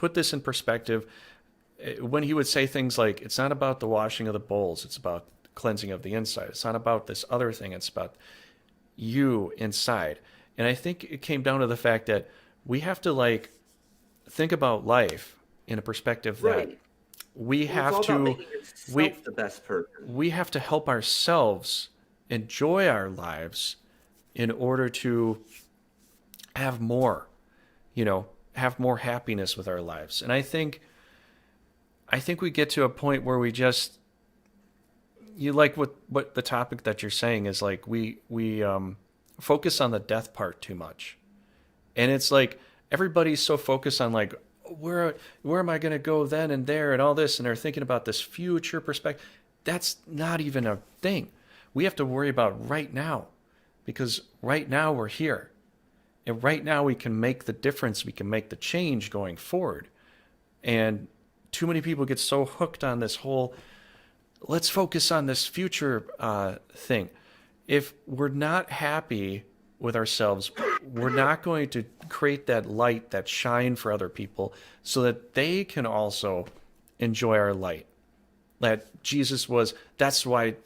put this in perspective, when he would say things like, it's not about the washing of the bowls, it's about cleansing of the inside. It's not about this other thing, it's about you inside. And I think it came down to the fact that we have to like think about life in a perspective that Right. we Well, it's have all about to making we yourself the best person. we have to help ourselves enjoy our lives in order to have more, have more happiness with our lives. And I think we get to a point where we just you like what the topic that you're saying is like we focus on the death part too much. And it's like everybody's so focused on like where am I going to go then and there and all this, and they're thinking about this future perspective. That's not even a thing. We have to worry about right now, because right now we're here, and right now we can make the difference, we can make the change going forward. And too many people get so hooked on this whole let's focus on this future thing. If we're not happy with ourselves, we're not going to create that light, that shine for other people so that they can also enjoy our light. That Jesus was, that's why,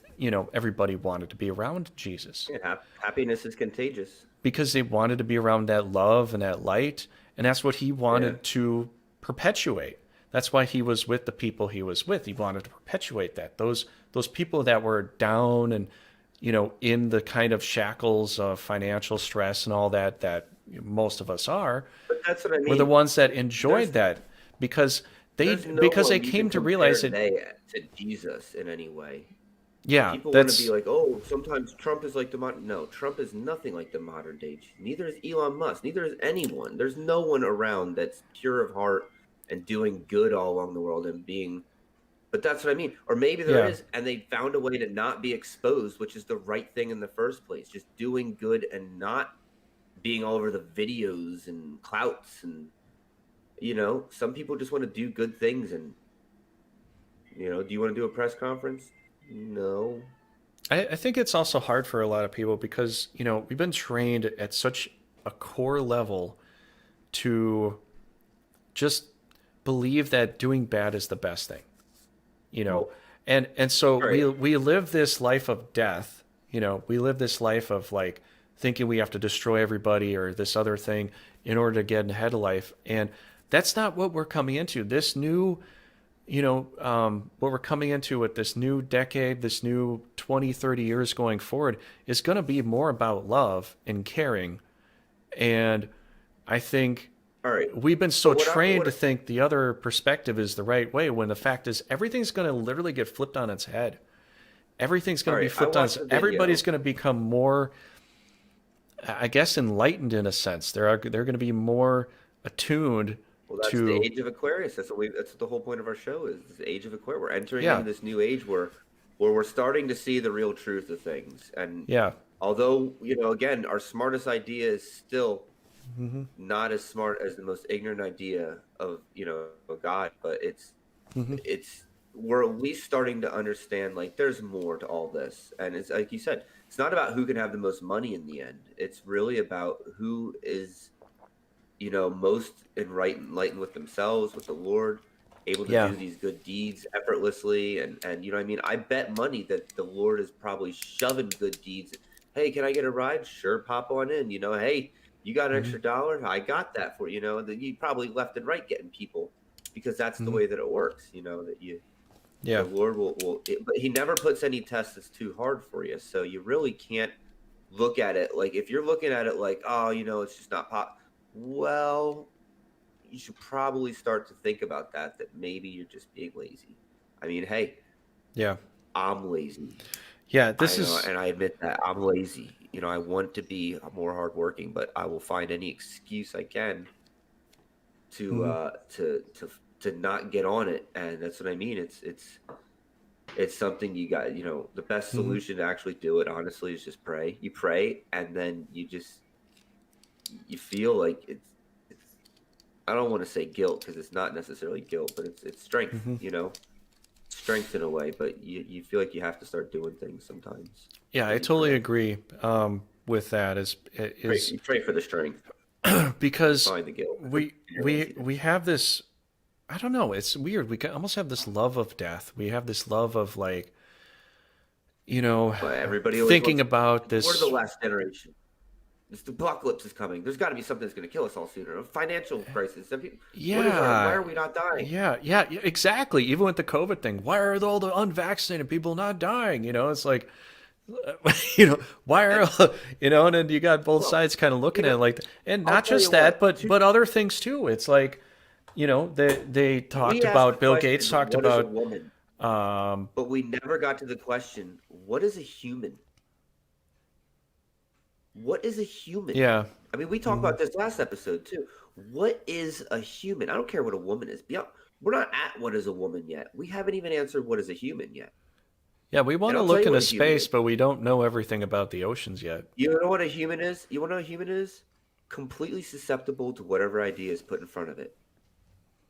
everybody wanted to be around Jesus Yeah, happiness is contagious. because they wanted to be around that love and that light. And that's what he Yeah. wanted to perpetuate. That's why he was with the people he was with. He wanted to perpetuate that. Those people that were down and, in the kind of shackles of financial stress and all that most of us are, But that's what I were the mean. ones that enjoyed There's that because they there's no because they one you came can to compare realize it. today to Jesus in any way. Yeah, People want to be that's like, oh, sometimes Trump is like the modern. No, Trump is nothing like the modern day. Neither is Elon Musk. Neither is anyone. There's no one around that's pure of heart and doing good all along the world and being. But that's what I mean. Or maybe there yeah. is, and they found a way to not be exposed, which is the right thing in the first place. Just doing good and not being all over the videos and clouts and some people just want to do good things and do you want to do a press conference? No. I think it's also hard for a lot of people because, we've been trained at such a core level to just believe that doing bad is the best thing, you know. Well, And so all right. we live this life of death, we live this life of like thinking we have to destroy everybody or this other thing in order to get ahead of life. And that's not what we're coming into. This new what we're coming into with this new decade, this new 20, 30 years going forward is going to be more about love and caring. And I think All right. we've been so But what I trained to what think the other perspective is the right way when the fact is everything's going to literally get flipped on its head. Everything's all going to be right, I flipped on its watched a everybody's video. going to become more, I guess, enlightened in a sense. They're going to be more attuned Well, that's the to, age of Aquarius. That's what the whole point of our show is the age of Aquarius. We're entering yeah, into this new age where we're starting to see the real truth of things. And yeah, although, again, our smartest idea is still hmm not as smart as the most ignorant idea of God, but hmm it's we're at least starting to understand like there's more to all this. And it's like you said, it's not about who can have the most money in the end. It's really about who is most enlightened with themselves, with the Lord, able to yeah, do these good deeds effortlessly. And what I mean? I bet money that the Lord is probably shoving good deeds. Hey, can I get a ride? Sure, pop on in. Hey, you got an hmm extra $1? I got that for that you probably left and right getting people because that's the hmm way that it works. That the yeah, Lord but He never puts any test that's too hard for you. So you really can't look at it like if you're looking at it like, oh, it's just not pop. Well, you should probably start to think about that maybe you're just being lazy. I mean, hey, yeah, I'm lazy. yeah. I This know, is and I admit that I'm lazy. I want to be more hardworking, but I will find any excuse I can to mhm, uh to not get on it. And that's what I mean. It's something you got. The best mhm. solution to actually do it, honestly, is just pray. You pray, and then you feel like it's I don't want to say guilt because it's not necessarily guilt, but it's strength, hmm strength in a way. But you feel like you have to start doing things sometimes Yeah, I as you totally pray. agree with that. Pray Is you pray for the strength. You because find the guilt. we You're we laziness. we have this. I don't know. It's weird. We almost have this love of death. We have this love of like, you know, But everybody always thinking wants. about We're the this. last generation. The apocalypse is coming. There's got to be something that's going to kill us all sooner. A financial crisis. Why Yeah, are we not dying? yeah, exactly. Even with the COVID thing, why are all the unvaccinated people not dying? You know, it's like, why are, And and then you got both well, sides kind of you looking at know, it like, and I'll not tell just you that, what. but other things too. It's like, they talked We asked the about Bill Gates question, talked "What is a about, woman?" um, But we never got to the question, "What is a human?" What is a human? yeah, I mean, we talked hmm about this last episode too. What is a human? I don't care what a woman is. We're not at what is a woman yet. We haven't even answered what is a human yet. yeah. We And want to I'll tell look you into what a human space, is. but we don't know everything about the oceans yet. You know what a human is? You want to know what a human is? Completely susceptible to whatever idea is put in front of it.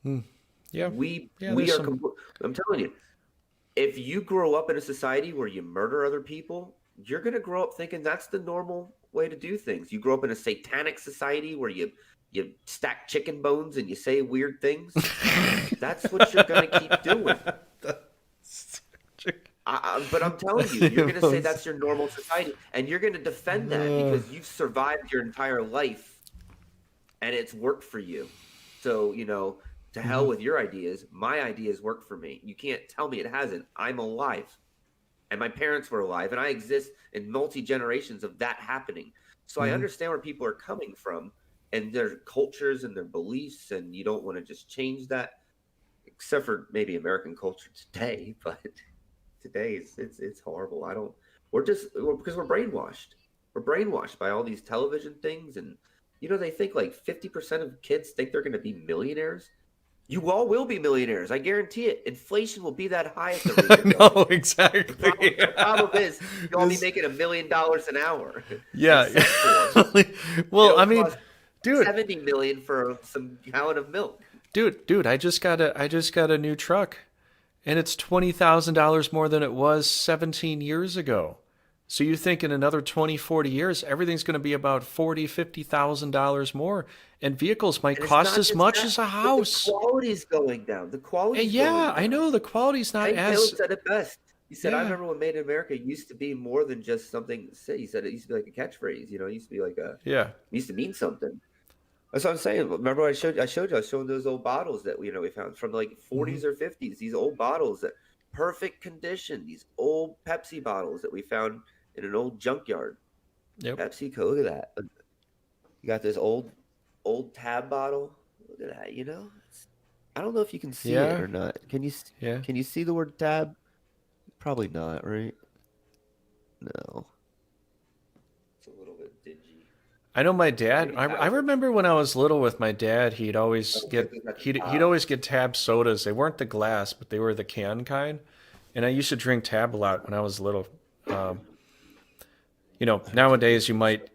Hmm. Yeah, yeah. We There's are. some. I'm telling you, if you grow up in a society where you murder other people, you're going to grow up thinking that's the normal way to do things. You grow up in a satanic society where you stack chicken bones and you say weird things. That's what you're going to keep doing. But I'm telling you, you're going to say that's your normal society, and you're going to defend that Uh, because you've survived your entire life and it's worked for you. So, to hell mhm. with your ideas. My ideas work for me. You can't tell me it hasn't. I'm alive, and my parents were alive, and I exist in multi generations of that happening. So I Hmm. understand where people are coming from and their cultures and their beliefs, and you don't want to just change that, except for maybe American culture today. But today it's horrible. I don't. Because we're brainwashed. We're brainwashed by all these television things, and they think like 50% of kids think they're going to be millionaires. You all will be millionaires. I guarantee it. Inflation will be that high at the rate you're going. No, exactly. The problem is you'll all be This- making $1 million an hour, yeah. except for Well, I it'll mean, cost dude, 70 million for some gallon of milk. dude, I just got a new truck, and it's $20,000 more than it was 17 years ago. So you think in another 20, 40 years, everything's going to be about 40, $50,000 more, and vehicles might And it's cost not as just much that, as a but the house. quality's going down. The And quality's yeah, going I down. know the quality's not Hank Hill as, said it best. He said, "I yeah, remember when Made in America used to be more than just something to say." He said it used to be like a catchphrase. It used to be like it yeah. used to mean something. That's what I'm saying. Remember what I was showing those old bottles that we found from like Hmm. 40s or 50s. These old bottles that perfect condition. These old Pepsi bottles that we found in an old junkyard. Yep. PepsiCo, look at that. You got this old Tab bottle. Look at that. I don't know if you can see it Yeah, or not. yeah. Can you see the word Tab? Probably not, right? No. It's a little bit dingy. I know my dad. Maybe I thousands. remember when I was little with my dad, he'd always Oh, get it's at the he'd top. always get Tab sodas. They weren't the glass, but they were the can kind. And I used to drink Tab a lot when I was little. Um, I don't think Nowadays this you is. might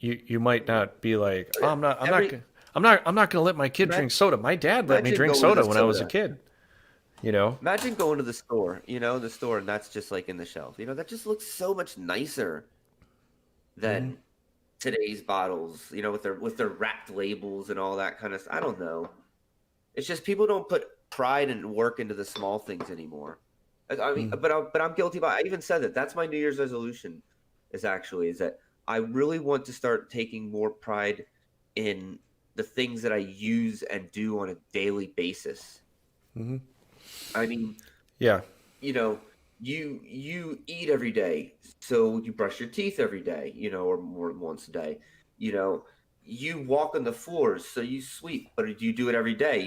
you might not be like, oh, Every I'm not gonna let my kid ima- drink soda. My dad let me imagine drink going to soda the when I was a soda. kid. You know. Imagine going to the store, the store, and that's just like in the shelf. That just looks so much nicer Hmm. than today's bottles. With their wrapped labels and all that kind of. I don't know. It's just people don't put pride and work into the small things anymore. I mean, Hmm. but I'm guilty about. I even said that. That's my New Year's resolution. Is that I really want to start taking more pride in the things that I use and do on a daily basis. Hmm. I mean, Yeah. you know, you eat every day, so you brush your teeth every day, or more than once a day. You know, you walk on the floors, so you sweep, but do you do it every day?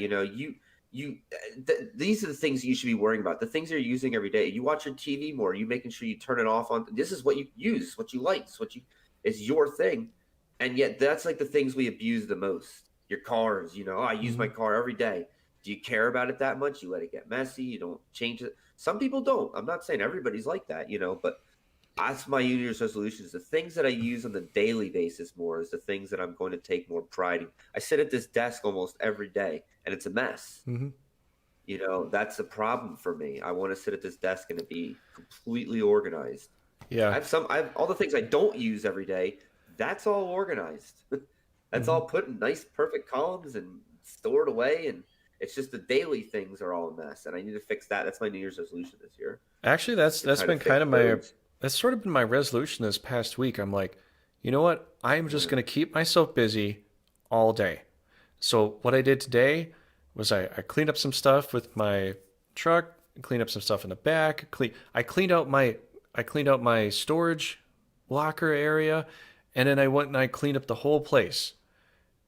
These are the things you should be worrying about. The things you're using every day. You watch your TV more. You making sure you turn it off on. This is what you use, what you like, what you is your thing, and yet that's like the things we abuse the most. Your cars, I use my Hmm. car every day. Do you care about it that much? You let it get messy. You don't change it. Some people don't. I'm not saying everybody's like that, but that's my New Year's resolutions. The things that I use on the daily basis more is the things that I'm going to take more pride in. I sit at this desk almost every day, and it's a mess. Hmm. That's a problem for me. I want to sit at this desk and it be completely organized. Yeah. I have all the things I don't use every day. That's all organized. That's Hmm. all put in nice, perfect columns and stored away. And It's just the daily things are all a mess, and I need to fix that. That's my New Year's resolution this year, Actually, to that's try to been fix kind of my those. that's sort of been my resolution this past week. I'm like, you know what? I'm just Yeah. gonna keep myself busy all day. So what I did today was I cleaned up some stuff with my truck, cleaned up some stuff in the back, I cleaned out my storage locker area, and then I went and I cleaned up the whole place.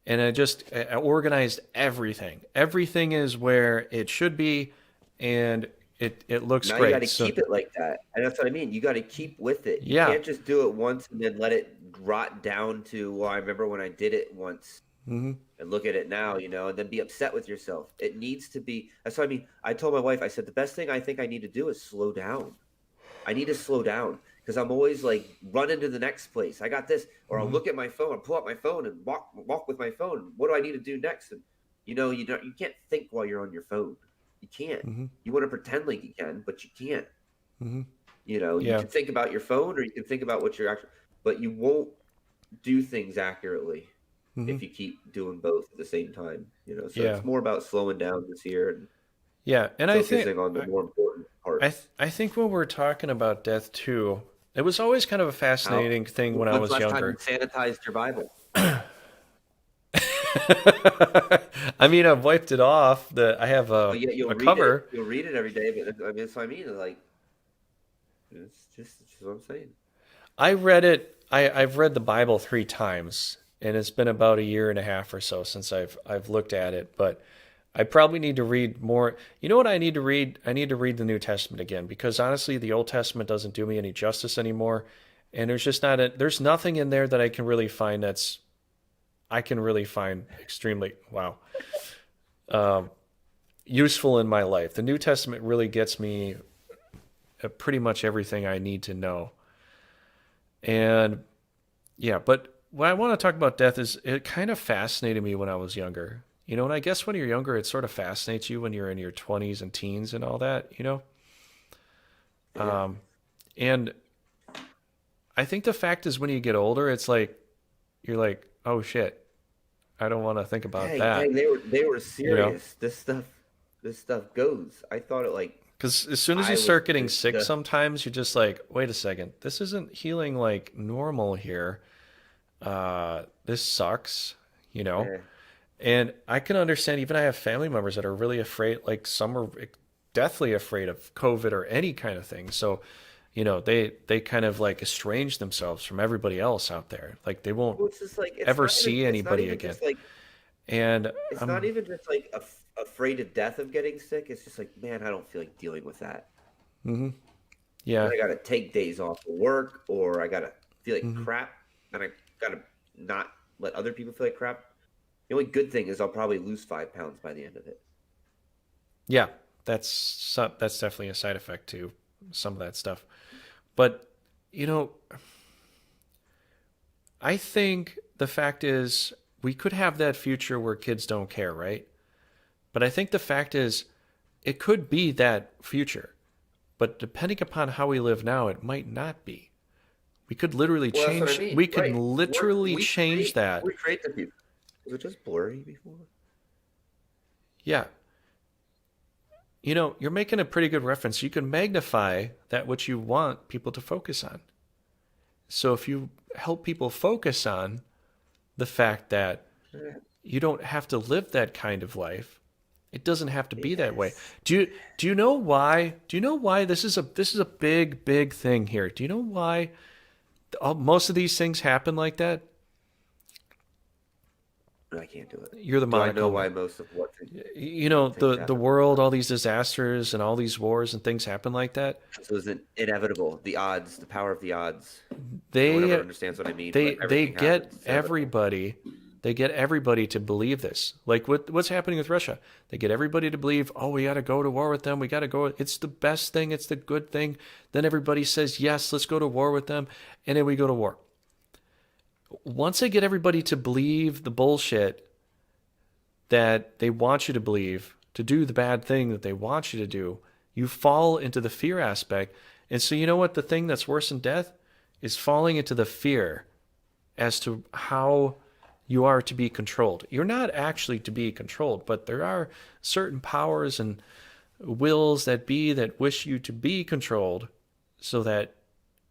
And I organized everything. Everything is where it should be, and it looks Now you got great. to So keep it like that, and that's what I mean. You got to keep with it. You yeah. can't just do it once and then let it rot down to, well, I remember when I did it once, Hmm. and look at it now, and then be upset with yourself. It needs to be. That's what I mean. I told my wife, I said, the best thing I think I need to do is slow down. I need to slow down because I'm always like running to the next place. I got this, or I'll Hmm. look at my phone, pull up my phone, and walk with my phone. What do I need to do next? And you can't think while you're on your phone. You can't. Hmm. You want to pretend like you can, but you can't. Hmm. You Yeah. can think about your phone, or you can think about what you're actually, but you won't do things accurately Hmm. if you keep doing both at the same time. So Yeah. it's more about slowing down this year and Yeah. And focusing on the more important parts. I think when we're talking about death too, it was always kind of a How? fascinating thing when I When's the was last time you younger. sanitized your Bible? I mean, I've wiped it off. I have But yet you'll a read it. cover. You'll read it every day. But I mean, that's what I mean. Like, it's just what I'm saying. I read it. I've read the Bible 3 times, and it's been about a year and a half or so since I've looked at it. But I probably need to read more. You know what I need to read? I need to read the New Testament again because honestly, the Old Testament doesn't do me any justice anymore. And there's nothing in there that I can really find extremely wow useful in my life. The New Testament really gets me pretty much everything I need to know. And yeah, but what I want to talk about death is it kind of fascinated me when I was younger. And I guess when you're younger, it sort of fascinates you when you're in your 20s and teens and all that. Yeah. And I think the fact is when you get older, it's like, you're like, oh shit, I don't want to think about Dang, that, they were you know? serious. This stuff goes. I thought it like Because as soon as you I was start getting sick the sometimes, you're just like, wait a second, this isn't healing like normal here. This sucks, you know? eh, And I can understand, even I have family members that are really afraid, like some are deathly afraid of COVID or any kind of thing. So, they kind of like estrange themselves from everybody else out there. Like they won't well, it's just like ever see it's not anybody even again. just like And it's not even just like afraid of death of getting sick. It's just like, man, I don't feel like dealing with that. mhm, And yeah, I gotta take days off of work, or I gotta feel like mhm, crap, and I gotta not let other people feel like crap. The only good thing is I'll probably lose 5 pounds by the end of it. yeah, that's definitely a side effect to some of that stuff. But you know, I think the fact is we could have that future where kids don't care, right? But I think the fact is it could be that future. But depending upon how we live now, it might not be. Well, that's what I mean, We could right? literally change that. We create the future. Was it just blurry before? Yeah. You're making a pretty good reference. You can magnify that which you want people to focus on. So if you help people focus on the fact that Yeah. you don't have to live that kind of life, it doesn't have to be that way. Yes. Do you know why? Do you know why this is a big thing here? Do you know why most of these things happen like that? No, I can't do it. You're the Do I know monochrome. why most of You know what things the happen? world, all these disasters and all these wars and things happen like that. So it's inevitable. The odds, the power of the odds. No one ever They understands what I mean, they but they everything get happens. It's inevitable. everybody they get everybody to believe this. Like what's happening with Russia? They get everybody to believe, oh, we got to go to war with them. We got to go. It's the best thing. It's the good thing. Then everybody says yes, let's go to war with them, and then we go to war. Once they get everybody to believe the bullshit that they want you to believe, to do the bad thing that they want you to do, you fall into the fear aspect. And so, you know what? The thing that's worse than death is falling into the fear as to how you are to be controlled. You're not actually to be controlled, but there are certain powers and wills that be that wish you to be controlled so that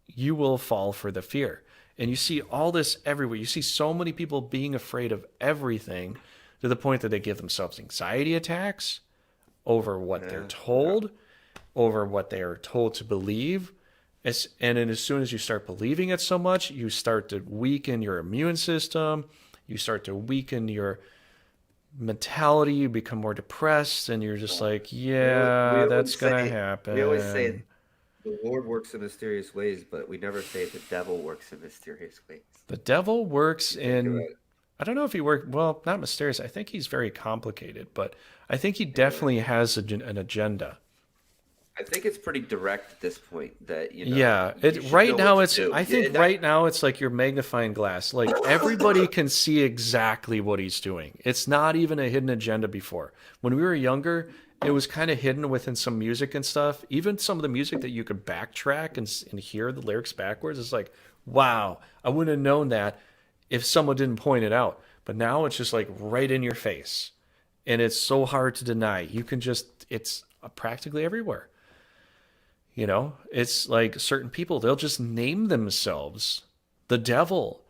you will fall for the fear. And you see all this everywhere. You see so many people being afraid of everything to the point that they give themselves anxiety attacks over what they're Yeah. told, over what they are told to believe. And then as soon as you start believing it so much, you start to weaken your immune system. You start to weaken your mentality. You become more depressed, and you're just like, We yeah, that's always going to say happen. the Lord works in mysterious ways, but we never say the devil works in mysterious ways. The devil works You think about in, it. I don't know if he worked, well, not mysterious. I think he's very complicated, but I think he Yeah. definitely has an agenda. I think it's pretty direct at this point that, Yeah, you should right know what now to it's, do. I Yeah, think right now it's like your magnifying glass. Like everybody can see exactly what he's doing. It's not even a hidden agenda before. When we were younger, it was kind of hidden within some music and stuff. Even some of the music that you could backtrack and hear the lyrics backwards. It's like, wow, I wouldn't have known that if someone didn't point it out. But now it's just like right in your face. And it's so hard to deny. You can just, it's practically everywhere. You know, it's like certain people, they'll just name themselves the devil